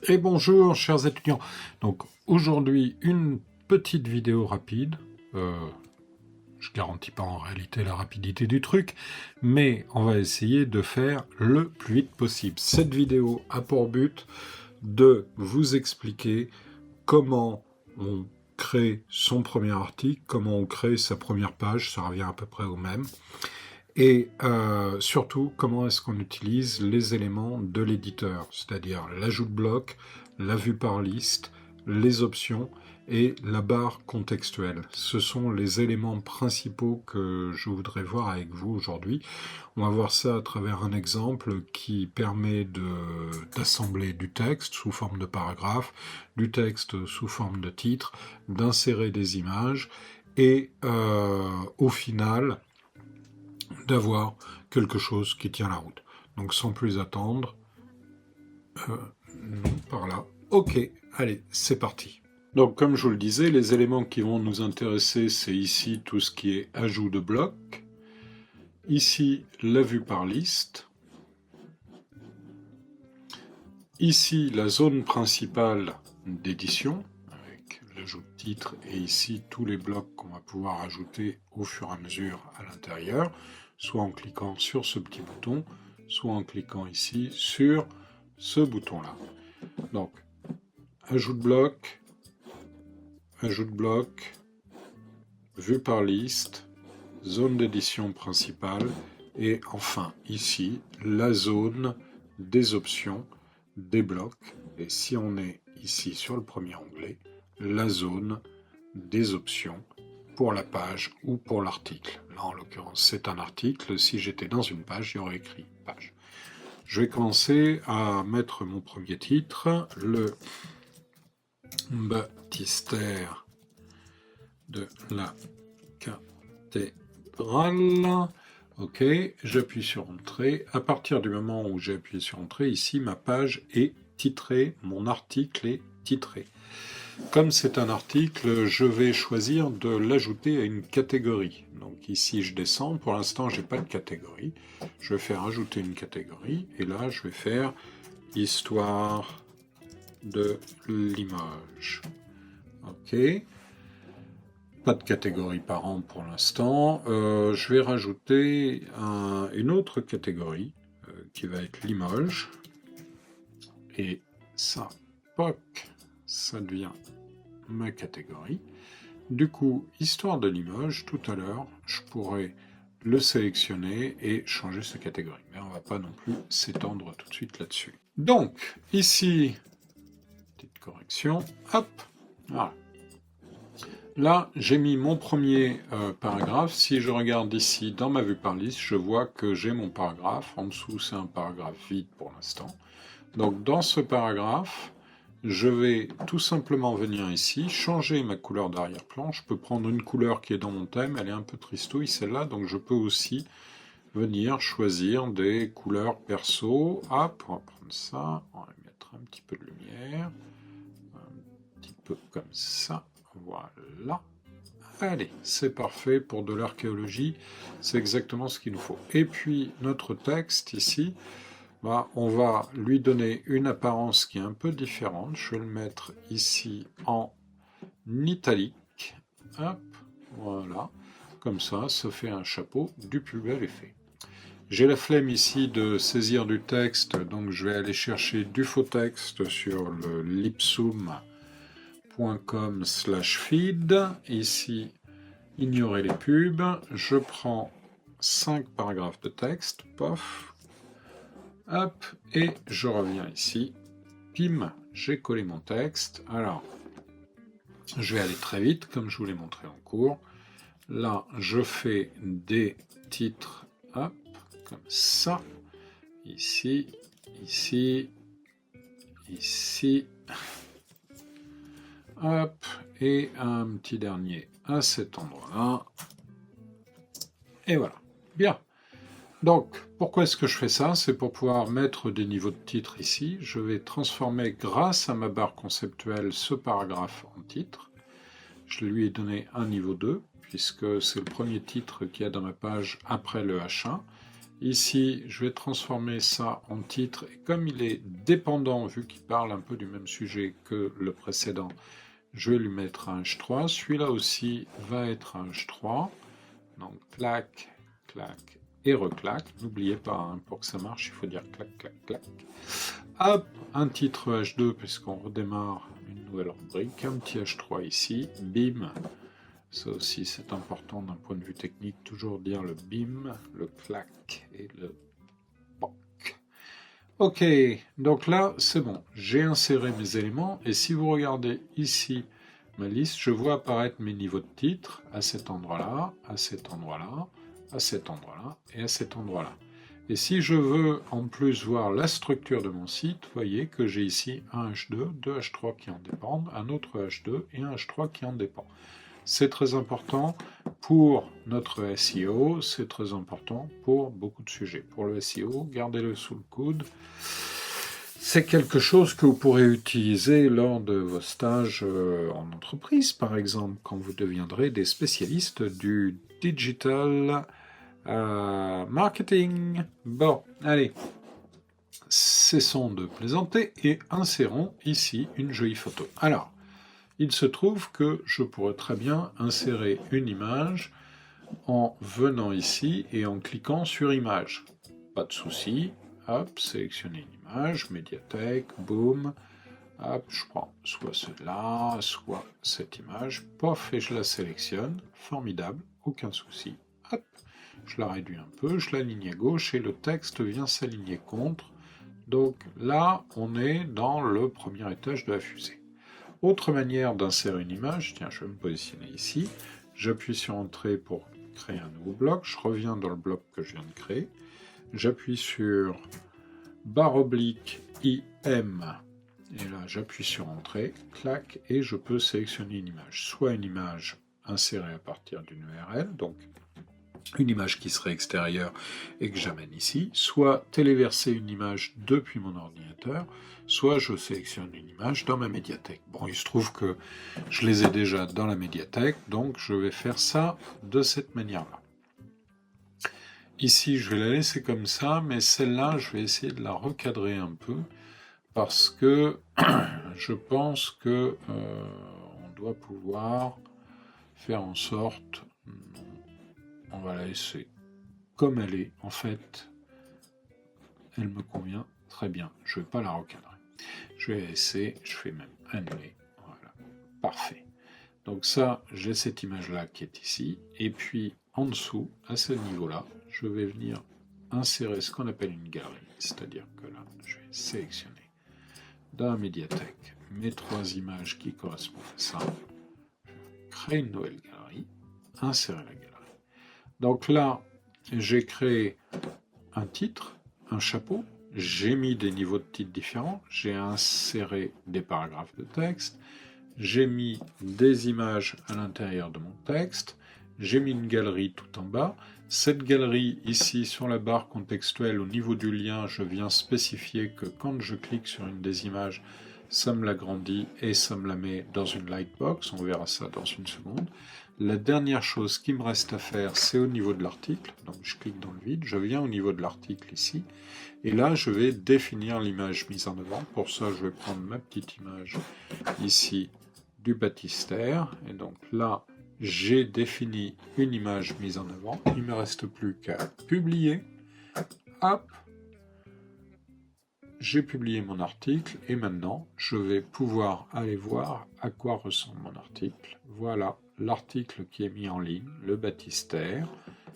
Et bonjour chers étudiants. Donc aujourd'hui une petite vidéo rapide. Je garantis pas en réalité la rapidité du truc, mais on va essayer de faire le plus vite possible. Cette vidéo a pour but de vous expliquer comment on crée son premier article, comment on crée sa première page, ça revient à peu près au même. Et surtout, comment est-ce qu'on utilise les éléments de l'éditeur, c'est-à-dire l'ajout de bloc, la vue par liste, les options et la barre contextuelle. Ce sont les éléments principaux que je voudrais voir avec vous aujourd'hui. On va voir ça à travers un exemple qui permet d'assembler du texte sous forme de paragraphe, du texte sous forme de titre, d'insérer des images et au final d'avoir quelque chose qui tient la route. Donc sans plus attendre, non, par là. Ok, allez, c'est parti. Donc comme je vous le disais, les éléments qui vont nous intéresser, c'est ici tout ce qui est ajout de bloc, ici la vue par liste, ici la zone principale d'édition, avec l'ajout de titre, et ici tous les blocs qu'on va pouvoir ajouter au fur et à mesure à l'intérieur, soit en cliquant sur ce petit bouton, soit en cliquant ici sur ce bouton-là. Donc, ajout de bloc, vue par liste, zone d'édition principale, et enfin ici, la zone des options, des blocs, et si on est ici sur le premier onglet, la zone des options pour la page ou pour l'article. Là, en l'occurrence, c'est un article. Si j'étais dans une page, j'aurais écrit page. Je vais commencer à mettre mon premier titre, le baptistère de la cathédrale. Ok, j'appuie sur Entrée. À partir du moment où j'ai appuyé sur Entrée, ici, ma page est titrée, mon article est titré. Comme c'est un article, je vais choisir de l'ajouter à une catégorie. Donc ici, je descends. Pour l'instant, je n'ai pas de catégorie. Je vais faire ajouter une catégorie. Et là, je vais faire Histoire de Limoges. Ok. Pas de catégorie parent pour l'instant. Je vais rajouter une autre catégorie qui va être Limoges. Et ça, POC, ça devient ma catégorie. Du coup, Histoire de Limoges, tout à l'heure, je pourrais le sélectionner et changer sa catégorie. Mais on ne va pas non plus s'étendre tout de suite là-dessus. Donc, ici, petite correction, hop, voilà. Là, j'ai mis mon premier paragraphe. Si je regarde ici dans ma vue par liste, je vois que j'ai mon paragraphe. En dessous, c'est un paragraphe vide pour l'instant. Donc, dans ce paragraphe, je vais tout simplement venir ici, changer ma couleur d'arrière-plan. Je peux prendre une couleur qui est dans mon thème, elle est un peu tristouille celle-là, donc je peux aussi venir choisir des couleurs perso. Hop, on va prendre ça, on va mettre un petit peu de lumière, un petit peu comme ça, voilà. Allez, c'est parfait pour de l'archéologie, c'est exactement ce qu'il nous faut. Et puis notre texte ici, on va lui donner une apparence qui est un peu différente. Je vais le mettre ici en italique. Hop, voilà. Comme ça fait un chapeau du plus bel effet. J'ai la flemme ici de saisir du texte, donc je vais aller chercher du faux texte sur le lipsum.com/feed. Ici, ignorer les pubs. Je prends 5 paragraphes de texte. Pof. Hop, et je reviens ici. Pim, j'ai collé mon texte. Alors, je vais aller très vite, comme je vous l'ai montré en cours. Là, je fais des titres, hop, comme ça. Ici, ici, ici. Hop, et un petit dernier à cet endroit-là. Et voilà. Bien. Donc, pourquoi est-ce que je fais ça? C'est pour pouvoir mettre des niveaux de titre ici. Je vais transformer, grâce à ma barre conceptuelle, ce paragraphe en titre. Je lui ai donné un niveau 2, puisque c'est le premier titre qu'il y a dans ma page après le H1. Ici, je vais transformer ça en titre. Et comme il est dépendant, vu qu'il parle un peu du même sujet que le précédent, je vais lui mettre un H3. Celui-là aussi va être un H3. Donc, clac, clac et reclac. N'oubliez pas, hein, pour que ça marche, il faut dire clac, clac, clac. Hop, un titre H2, puisqu'on redémarre une nouvelle rubrique. Un petit H3 ici. Bim. Ça aussi, c'est important d'un point de vue technique, toujours dire le bim, le clac et le poc. Ok, donc là, c'est bon. J'ai inséré mes éléments et si vous regardez ici ma liste, je vois apparaître mes niveaux de titre à cet endroit-là, à cet endroit-là, à cet endroit-là et à cet endroit-là. Et si je veux en plus voir la structure de mon site, vous voyez que j'ai ici un H2, deux H3 qui en dépendent, un autre H2 et un H3 qui en dépend. C'est très important pour notre SEO, c'est très important pour beaucoup de sujets. Pour le SEO, gardez-le sous le coude. C'est quelque chose que vous pourrez utiliser lors de vos stages en entreprise, par exemple, quand vous deviendrez des spécialistes du digital marketing. Bon, allez, cessons de plaisanter et insérons ici une jolie photo. Alors, il se trouve que je pourrais très bien insérer une image en venant ici et en cliquant sur image. Pas de souci. Hop, sélectionner une image, médiathèque, boum. Hop, je prends soit celle-là, soit cette image. Pof, et je la sélectionne. Formidable, aucun souci. Hop, je la réduis un peu, je l'aligne à gauche et le texte vient s'aligner contre. Donc là, on est dans le premier étage de la fusée. Autre manière d'insérer une image, tiens, je vais me positionner ici, j'appuie sur Entrée pour créer un nouveau bloc, je reviens dans le bloc que je viens de créer, j'appuie sur barre oblique IM, et là j'appuie sur Entrée, clac, et je peux sélectionner une image, soit une image insérée à partir d'une URL, donc une image qui serait extérieure et que j'amène ici, soit téléverser une image depuis mon ordinateur, soit je sélectionne une image dans ma médiathèque. Bon, il se trouve que je les ai déjà dans la médiathèque, donc je vais faire ça de cette manière-là. Ici, je vais la laisser comme ça, mais celle-là, je vais essayer de la recadrer un peu, parce que je pense que on doit pouvoir faire en sorte... On va la laisser comme elle est. En fait, elle me convient très bien. Je ne vais pas la recadrer. Je vais la laisser, je fais même annuler. Voilà, parfait. Donc ça, j'ai cette image-là qui est ici. Et puis, en dessous, à ce niveau-là, je vais venir insérer ce qu'on appelle une galerie. C'est-à-dire que là, je vais sélectionner dans la médiathèque mes 3 images qui correspondent à ça. Je vais créer une nouvelle galerie, insérer la galerie. Donc là, j'ai créé un titre, un chapeau, j'ai mis des niveaux de titres différents, j'ai inséré des paragraphes de texte, j'ai mis des images à l'intérieur de mon texte, j'ai mis une galerie tout en bas. Cette galerie ici sur la barre contextuelle au niveau du lien, je viens spécifier que quand je clique sur une des images, ça me l'agrandit et ça me la met dans une lightbox, on verra ça dans une seconde. La dernière chose qui me reste à faire, c'est au niveau de l'article. Donc je clique dans le vide, je viens au niveau de l'article ici. Et là, je vais définir l'image mise en avant. Pour ça, je vais prendre ma petite image ici du baptistère. Et donc là, j'ai défini une image mise en avant. Il ne me reste plus qu'à publier. Hop! J'ai publié mon article et maintenant, je vais pouvoir aller voir à quoi ressemble mon article. Voilà l'article qui est mis en ligne, le baptistère,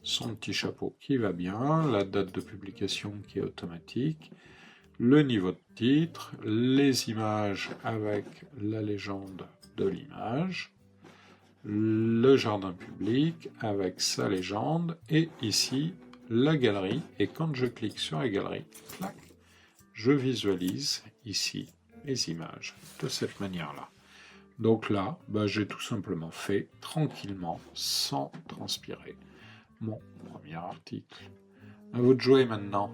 son petit chapeau qui va bien, la date de publication qui est automatique, le niveau de titre, les images avec la légende de l'image, le jardin public avec sa légende et ici la galerie. Et quand je clique sur la galerie, clac, je visualise ici les images de cette manière-là. Donc là, j'ai tout simplement fait tranquillement, sans transpirer, mon premier article. À vous de jouer maintenant.